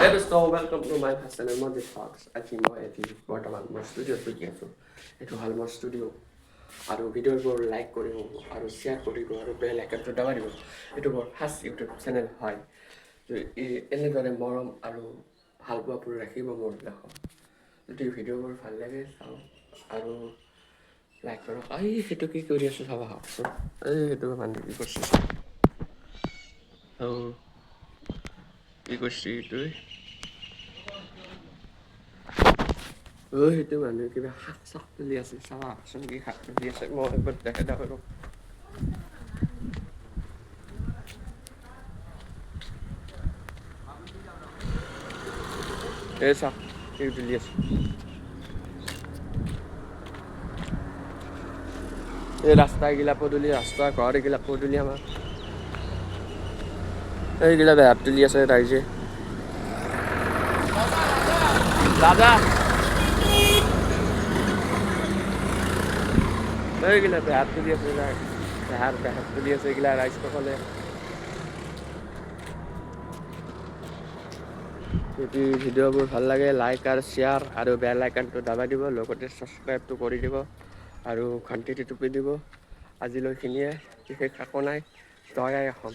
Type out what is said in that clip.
So welcome to my channel Monday Talks. আজি মই বৰ্তমান মোৰ ষ্টুডিঅ'ত বহি আছোঁ। এইটো হ'ল মোৰ ষ্টুডিঅ' আৰু ভিডিঅ'বোৰ লাইক কৰিব আৰু শ্বেয়াৰ কৰিব আৰু বেল আইকনটো দবাই দিব। এইটো মোৰ ফাৰ্ষ্ট ইউটিউব চেনেল হয়। এনেদৰে মৰম আৰু ভাল পোৱাবোৰ ৰাখিব মোৰ বিলাকক। যদি ভিডিঅ'বোৰ ভাল লাগে চাওঁ আৰু লাইক কৰক। সেইটো কি কৰি আছোঁ চাব আহকচোন। সেইটো মানুহ কি কৰিছে কি কৰিছে এইটোৱে সেইটো মানুহে কিবা শাক চাক তুলি আছে চাবা আহকচোন কি শাক তুলি আছে মই একবাৰ দেখাই দিব পাৰোঁ এই চাওক কি তুলি আছে এই ৰাস্তা এইগিলা পদূলি ৰাস্তা ঘৰ এইগিলা পদূলি আমাৰ এইগিলা বেহাত তুলি আছে ৰাইজে দাদা এইগিলা বেহাত তুলি আছে বেহাত তুলি আছে এইগিলা ৰাইজসকলে যদি ভিডিঅ'বোৰ ভাল লাগে লাইক আৰু শ্বেয়াৰ আৰু বেল আইকনটো দবাই দিব লগতে ছাবস্ক্ৰাইবটো কৰি দিব আৰু ঘণ্টিটো টিপি দিব আজিলৈ এইখিনিয়ে বিশেষ একো নাই জয় আই অসম